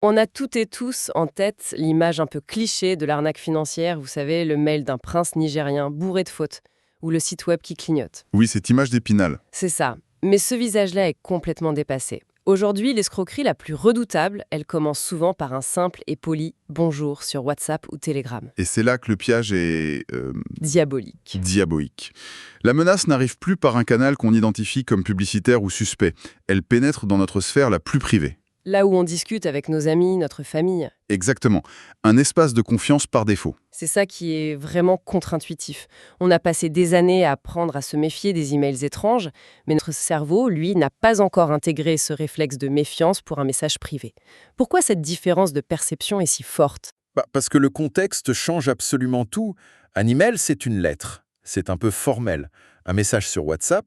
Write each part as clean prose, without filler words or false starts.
On a toutes et tous en tête l'image un peu cliché de l'arnaque financière, vous savez, le mail d'un prince nigérien bourré de fautes, ou le site web qui clignote. Oui, cette image d'Épinal. C'est ça. Mais ce visage-là est complètement dépassé. Aujourd'hui, l'escroquerie la plus redoutable, elle commence souvent par un simple et poli bonjour sur WhatsApp ou Telegram. Et c'est là que le piège est Diabolique. diabolique. La menace n'arrive plus par un canal qu'on identifie comme publicitaire ou suspect. Elle pénètre dans notre sphère la plus privée. Là où on discute avec nos amis, notre famille. Exactement. Un espace de confiance par défaut. C'est ça qui est vraiment contre-intuitif. On a passé des années à apprendre à se méfier des emails étranges, mais notre cerveau, lui, n'a pas encore intégré ce réflexe de méfiance pour un message privé. Pourquoi cette différence de perception est si forte? Parce que le contexte change absolument tout. Un email, c'est une lettre. C'est un peu formel. Un message sur WhatsApp,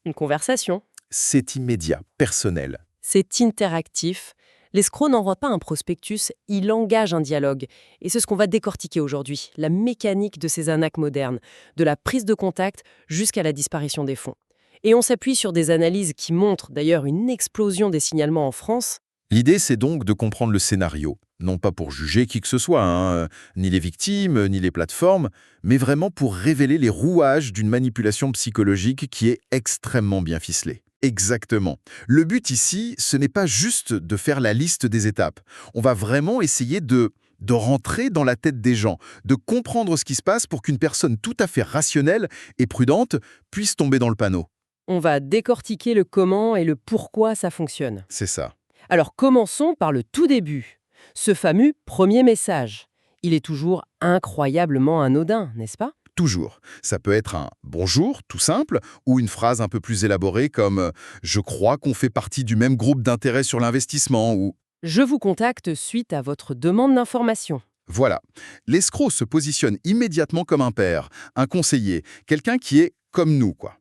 Une conversation. c'est immédiat, personnel. C'est interactif. L'escroc n'envoie pas un prospectus, il engage un dialogue. Et c'est ce qu'on va décortiquer aujourd'hui, la mécanique de ces arnaques modernes, de la prise de contact jusqu'à la disparition des fonds. Et on s'appuie sur des analyses qui montrent d'ailleurs une explosion des signalements en France. L'idée, c'est donc de comprendre le scénario. Non pas pour juger qui que ce soit, ni les victimes, ni les plateformes, mais vraiment pour révéler les rouages d'une manipulation psychologique qui est extrêmement bien ficelée. Exactement. Le but ici, ce n'est pas juste de faire la liste des étapes. On va vraiment essayer de rentrer dans la tête des gens, de comprendre ce qui se passe pour qu'une personne tout à fait rationnelle et prudente puisse tomber dans le panneau. On va décortiquer le comment et le pourquoi ça fonctionne. C'est ça. Alors commençons par le tout début. Ce fameux premier message. Il est toujours incroyablement anodin, n'est-ce pas? Toujours. Ça peut être un bonjour, tout simple, ou une phrase un peu plus élaborée comme je crois qu'on fait partie du même groupe d'intérêt sur l'investissement ou Je vous contacte suite à votre demande d'information. voilà. L'escroc se positionne immédiatement comme un père, un conseiller, quelqu'un qui est comme nous, quoi.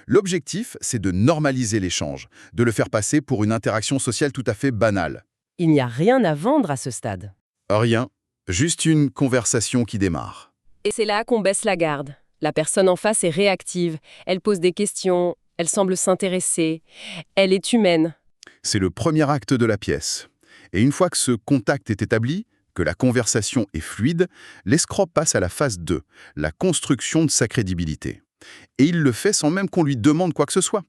L'objectif, c'est de normaliser l'échange, de le faire passer pour une interaction sociale tout à fait banale. Il n'y a rien à vendre à ce stade. Rien, juste une conversation qui démarre. Et c'est là qu'on baisse la garde. La personne en face est réactive, elle pose des questions, elle semble s'intéresser, elle est humaine. C'est le premier acte de la pièce. Et une fois que ce contact est établi, que la conversation est fluide, l'escroc passe à la phase 2, la construction de sa crédibilité. Et il le fait sans même qu'on lui demande quoi que ce soit.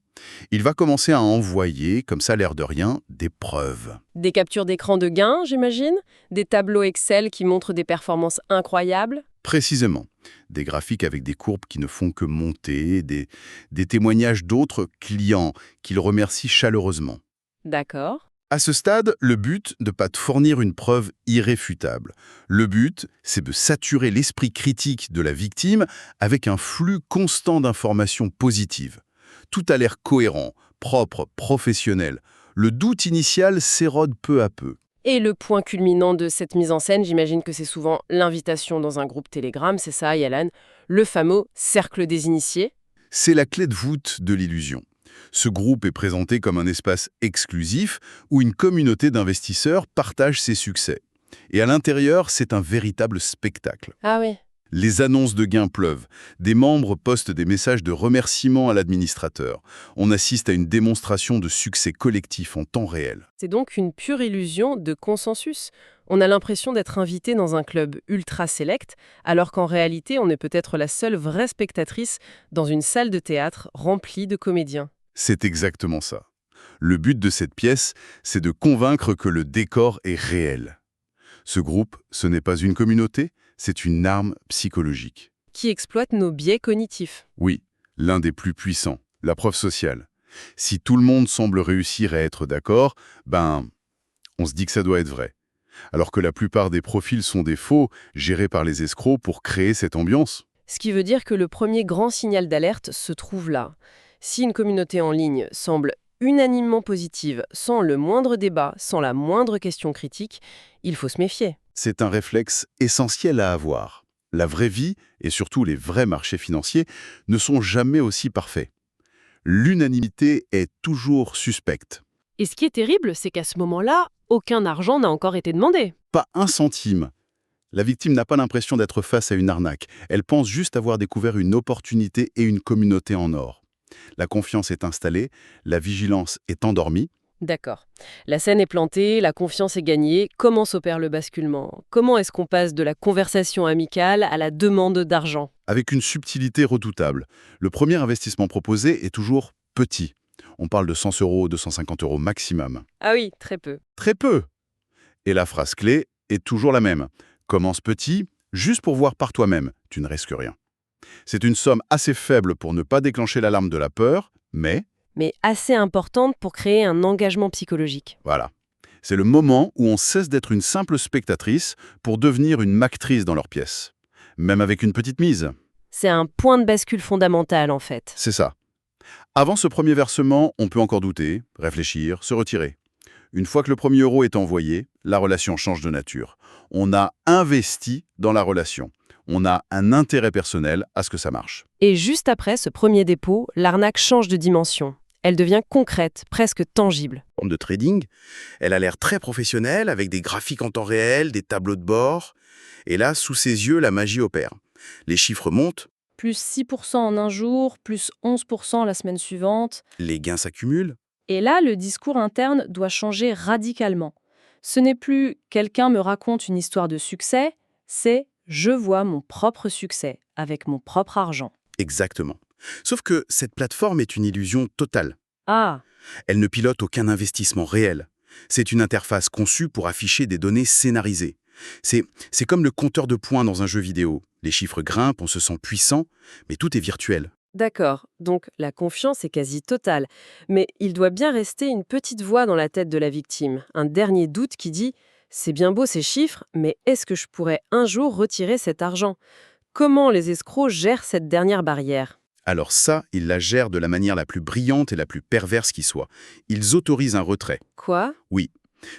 Il va commencer à envoyer, comme ça l'air de rien, des preuves. Des captures d'écran de gain, j'imagine? Des tableaux Excel qui montrent des performances incroyables? Précisément. Des graphiques avec des courbes qui ne font que monter, des témoignages d'autres clients qu'il remercie chaleureusement. D'accord. À ce stade, le but ne pas te fournir une preuve irréfutable. Le but, c'est de saturer l'esprit critique de la victime avec un flux constant d'informations positives. Tout a l'air cohérent, propre, professionnel. Le doute initial s'érode peu à peu. Et le point culminant de cette mise en scène, j'imagine que c'est souvent l'invitation dans un groupe Telegram, c'est ça, Yalan, le fameux cercle des initiés. C'est la clé de voûte de l'illusion. Ce groupe est présenté comme un espace exclusif où une communauté d'investisseurs partage ses succès. Et à l'intérieur, c'est un véritable spectacle. Ah oui. Les annonces de gains pleuvent. Des membres postent des messages de remerciement à l'administrateur. On assiste à une démonstration de succès collectif en temps réel. C'est donc une pure illusion de consensus. On a l'impression d'être invité dans un club ultra sélect, alors qu'en réalité, on est peut-être la seule vraie spectatrice dans une salle de théâtre remplie de comédiens. C'est exactement ça. Le but de cette pièce, c'est de convaincre que le décor est réel. Ce groupe, ce n'est pas une communauté, c'est une arme psychologique. Qui exploite nos biais cognitifs. Oui, l'un des plus puissants, la preuve sociale. Si tout le monde semble réussir à être d'accord, on se dit que ça doit être vrai. Alors que la plupart des profils sont des faux, gérés par les escrocs pour créer cette ambiance. Ce qui veut dire que le premier grand signal d'alerte se trouve là. Si une communauté en ligne semble unanimement positive, sans le moindre débat, sans la moindre question critique, il faut se méfier. C'est un réflexe essentiel à avoir. La vraie vie, et surtout les vrais marchés financiers, ne sont jamais aussi parfaits. L'unanimité est toujours suspecte. Et ce qui est terrible, c'est qu'à ce moment-là, aucun argent n'a encore été demandé. Pas un centime. La victime n'a pas l'impression d'être face à une arnaque. Elle pense juste avoir découvert une opportunité et une communauté en or. La confiance est installée, la vigilance est endormie. D'accord. La scène est plantée, la confiance est gagnée. Comment s'opère le basculement? Comment est-ce qu'on passe de la conversation amicale à la demande d'argent? Avec une subtilité redoutable. Le premier investissement proposé est toujours petit. On parle de 100 euros, 250 euros maximum. Ah oui, très peu. Très peu. Et la phrase clé est toujours la même. Commence petit, juste pour voir par toi-même. Tu ne risques rien. C'est une somme assez faible pour ne pas déclencher l'alarme de la peur, mais Mais assez importante pour créer un engagement psychologique. voilà. C'est le moment où on cesse d'être une simple spectatrice pour devenir une actrice dans leur pièce. Même avec une petite mise. C'est un point de bascule fondamental en fait. C'est ça. Avant ce premier versement, on peut encore douter, réfléchir, se retirer. Une fois que le premier euro est envoyé, la relation change de nature. On a investi dans la relation. On a un intérêt personnel à ce que ça marche. Et juste après ce premier dépôt, l'arnaque change de dimension. Elle devient concrète, presque tangible. Forme de trading. Elle a l'air très professionnelle, avec des graphiques en temps réel, des tableaux de bord. Et là, sous ses yeux, la magie opère. Les chiffres montent, Plus 6% en un jour, plus 11% la semaine suivante. les gains s'accumulent. Et là, le discours interne doit changer radicalement. Ce n'est plus « quelqu'un me raconte une histoire de succès », c'est « je vois mon propre succès avec mon propre argent Exactement. Sauf que cette plateforme est une illusion totale. ». Ah, Elle ne pilote aucun investissement réel. C'est une interface conçue pour afficher des données scénarisées. C'est comme le compteur de points dans un jeu vidéo. Les chiffres grimpent, on se sent puissant, mais tout est virtuel. D'accord, donc la confiance est quasi totale. Mais il doit bien rester une petite voix dans la tête de la victime, un dernier doute qui dit « c'est bien beau ces chiffres, mais est-ce que je pourrais un jour retirer cet argent ?» Comment les escrocs gèrent cette dernière barrière? Alors ça, ils la gèrent de la manière la plus brillante et la plus perverse qui soit. Ils autorisent un retrait. Quoi? Oui,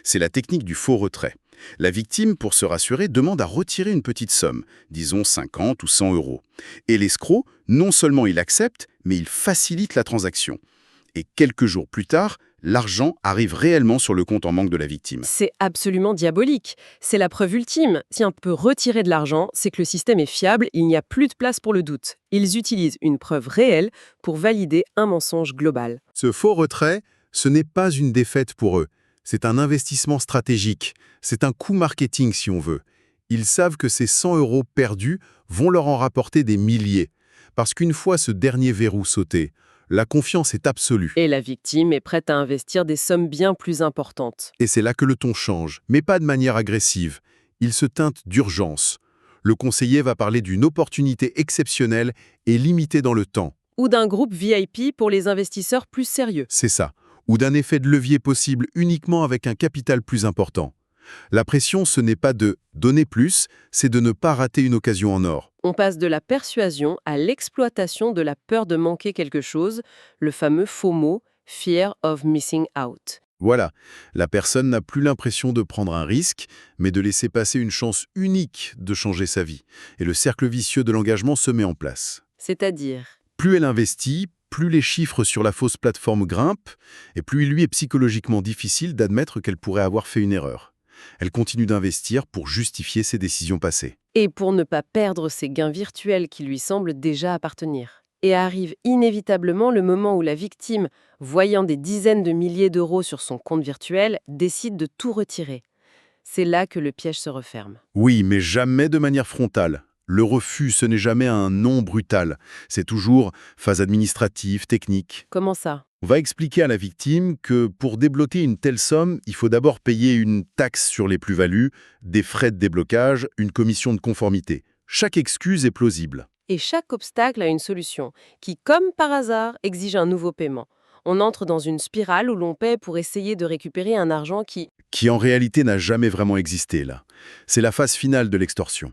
c'est la technique du faux retrait. La victime, pour se rassurer, demande à retirer une petite somme, disons 50 ou 100 euros. Et l'escroc, non seulement il accepte, mais il facilite la transaction. Et quelques jours plus tard, l'argent arrive réellement sur le compte en banque de la victime. C'est absolument diabolique. C'est la preuve ultime. Si on peut retirer de l'argent, c'est que le système est fiable, il n'y a plus de place pour le doute. Ils utilisent une preuve réelle pour valider un mensonge global. Ce faux retrait, ce n'est pas une défaite pour eux. C'est un investissement stratégique. C'est un coup marketing, si on veut. Ils savent que ces 100 euros perdus vont leur en rapporter des milliers. Parce qu'une fois ce dernier verrou sauté, la confiance est absolue. Et la victime est prête à investir des sommes bien plus importantes. Et c'est là que le ton change, mais pas de manière agressive. Il se teinte d'urgence. Le conseiller va parler d'une opportunité exceptionnelle et limitée dans le temps. Ou d'un groupe VIP pour les investisseurs plus sérieux. C'est ça. Ou d'un effet de levier possible uniquement avec un capital plus important. La pression, ce n'est pas de donner plus, c'est de ne pas rater une occasion en or. On passe de la persuasion à l'exploitation de la peur de manquer quelque chose, le fameux FOMO, Fear of Missing Out. Voilà, la personne n'a plus l'impression de prendre un risque, mais de laisser passer une chance unique de changer sa vie. Et le cercle vicieux de l'engagement se met en place. C'est-à-dire? Plus elle investit, plus les chiffres sur la fausse plateforme grimpent, et plus il lui est psychologiquement difficile d'admettre qu'elle pourrait avoir fait une erreur. Elle continue d'investir pour justifier ses décisions passées. Et pour ne pas perdre ces gains virtuels qui lui semblent déjà appartenir. Et arrive inévitablement le moment où la victime, voyant des dizaines de milliers d'euros sur son compte virtuel, décide de tout retirer. C'est là que le piège se referme. Oui, mais jamais de manière frontale. Le refus, ce n'est jamais un non brutal. C'est toujours phase administrative, technique. Comment ça? On va expliquer à la victime que pour débloquer une telle somme, il faut d'abord payer une taxe sur les plus-values, des frais de déblocage, une commission de conformité. Chaque excuse est plausible. Et chaque obstacle a une solution, qui, comme par hasard, exige un nouveau paiement. On entre dans une spirale où l'on paie pour essayer de récupérer un argent Qui en réalité n'a jamais vraiment existé, là. C'est la phase finale de l'extorsion.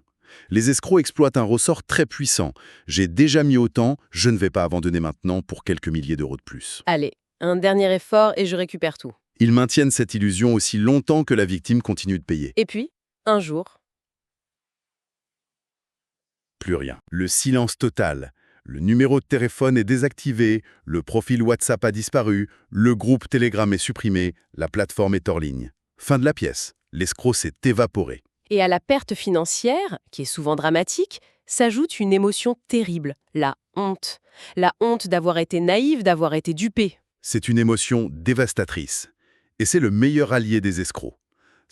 Les escrocs exploitent un ressort très puissant. J'ai déjà mis autant, je ne vais pas abandonner maintenant pour quelques milliers d'euros de plus. Allez, un dernier effort et je récupère tout. Ils maintiennent cette illusion aussi longtemps que la victime continue de payer. Et puis, un jour, Plus rien. Le silence total. Le numéro de téléphone est désactivé, le profil WhatsApp a disparu, le groupe Telegram est supprimé, la plateforme est hors ligne. Fin de la pièce. L'escroc s'est évaporé. et à la perte financière, qui est souvent dramatique, s'ajoute une émotion terrible, la honte. La honte d'avoir été naïve, d'avoir été dupée. C'est une émotion dévastatrice. Et c'est le meilleur allié des escrocs.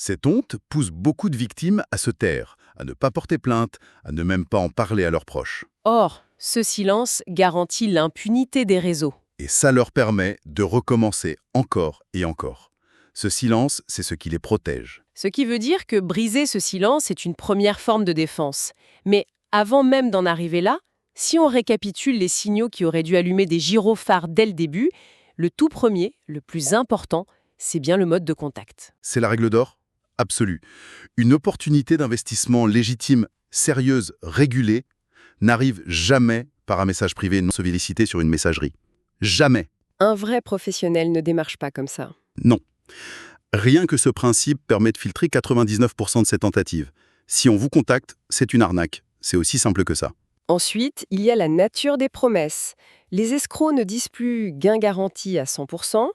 Cette honte pousse beaucoup de victimes à se taire, à ne pas porter plainte, à ne même pas en parler à leurs proches. Or, ce silence garantit l'impunité des réseaux. Et ça leur permet de recommencer encore et encore. Ce silence, c'est ce qui les protège. Ce qui veut dire que briser ce silence est une première forme de défense. Mais avant même d'en arriver là, si on récapitule les signaux qui auraient dû allumer des gyrophares dès le début, le tout premier, le plus important, c'est bien le mode de contact. C'est la règle d'or absolue. Une opportunité d'investissement légitime, sérieuse, régulée, n'arrive jamais par un message privé non sollicité sur une messagerie. Jamais. Un vrai professionnel ne démarche pas comme ça. Non. Rien que ce principe permet de filtrer 99% de ces tentatives. Si on vous contacte, c'est une arnaque. C'est aussi simple que ça. Ensuite, il y a la nature des promesses. Les escrocs ne disent plus gain garanti à 100%,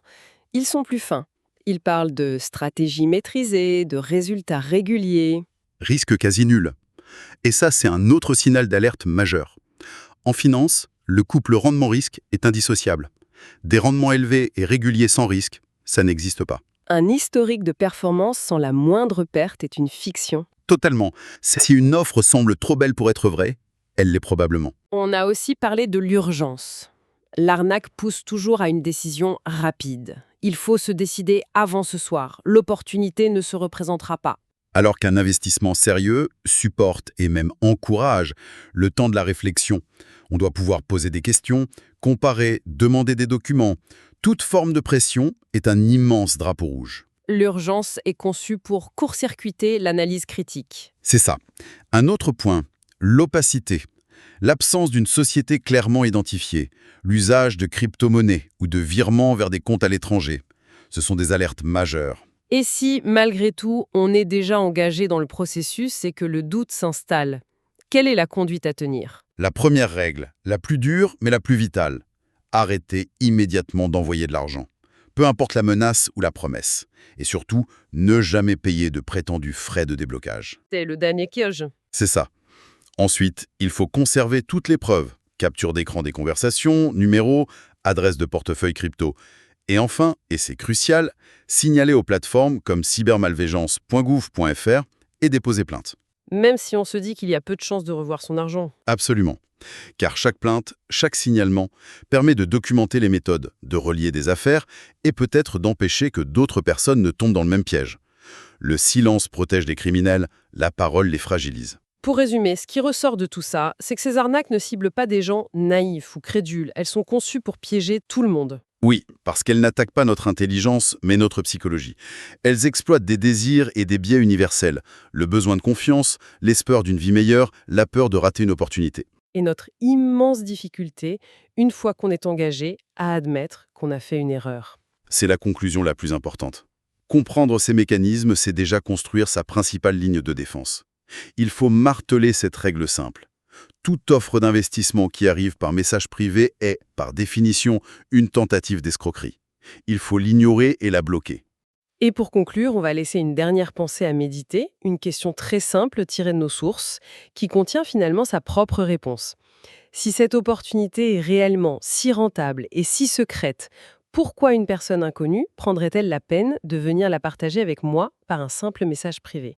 ils sont plus fins. Ils parlent de stratégie maîtrisée, de résultats réguliers. Risque quasi nul. Et ça, c'est un autre signal d'alerte majeur. En finance, le couple rendement-risque est indissociable. Des rendements élevés et réguliers sans risque, ça n'existe pas. Un historique de performance sans la moindre perte est une fiction. Totalement. Si une offre semble trop belle pour être vraie, elle l'est probablement. On a aussi parlé de l'urgence. L'arnaque pousse toujours à une décision rapide. Il faut se décider avant ce soir. L'opportunité ne se représentera pas. Alors qu'un investissement sérieux supporte et même encourage le temps de la réflexion. On doit pouvoir poser des questions, comparer, demander des documents. Toute forme de pression est un immense drapeau rouge. L'urgence est conçue pour court-circuiter l'analyse critique. C'est ça. Un autre point, l'opacité. L'absence d'une société clairement identifiée, l'usage de crypto-monnaies ou de virements vers des comptes à l'étranger. Ce sont des alertes majeures. Et si, malgré tout, on est déjà engagé dans le processus et que le doute s'installe, quelle est la conduite à tenir ? La première règle, la plus dure mais la plus vitale. Arrêtez immédiatement d'envoyer de l'argent. Peu importe la menace ou la promesse. Et surtout, ne jamais payer de prétendus frais de déblocage. C'est le dernier piège. C'est ça. Ensuite, il faut conserver toutes les preuves. Capture d'écran des conversations, numéros, adresse de portefeuille crypto. Et enfin, et c'est crucial, signaler aux plateformes comme cybermalveillance.gouv.fr et déposer plainte. Même si on se dit qu'il y a peu de chances de revoir son argent. Absolument. Car chaque plainte, chaque signalement permet de documenter les méthodes, de relier des affaires et peut-être d'empêcher que d'autres personnes ne tombent dans le même piège. Le silence protège les criminels, la parole les fragilise. Pour résumer, ce qui ressort de tout ça, c'est que ces arnaques ne ciblent pas des gens naïfs ou crédules. Elles sont conçues pour piéger tout le monde. Oui, parce qu'elles n'attaquent pas notre intelligence, mais notre psychologie. Elles exploitent des désirs et des biais universels, le besoin de confiance, l'espoir d'une vie meilleure, la peur de rater une opportunité. Et notre immense difficulté, une fois qu'on est engagé, à admettre qu'on a fait une erreur. C'est la conclusion la plus importante. Comprendre ces mécanismes, c'est déjà construire sa principale ligne de défense. Il faut marteler cette règle simple. Toute offre d'investissement qui arrive par message privé est, par définition, une tentative d'escroquerie. Il faut l'ignorer et la bloquer. Et pour conclure, on va laisser une dernière pensée à méditer, une question très simple tirée de nos sources, qui contient finalement sa propre réponse. Si cette opportunité est réellement si rentable et si secrète, pourquoi une personne inconnue prendrait-elle la peine de venir la partager avec moi par un simple message privé ?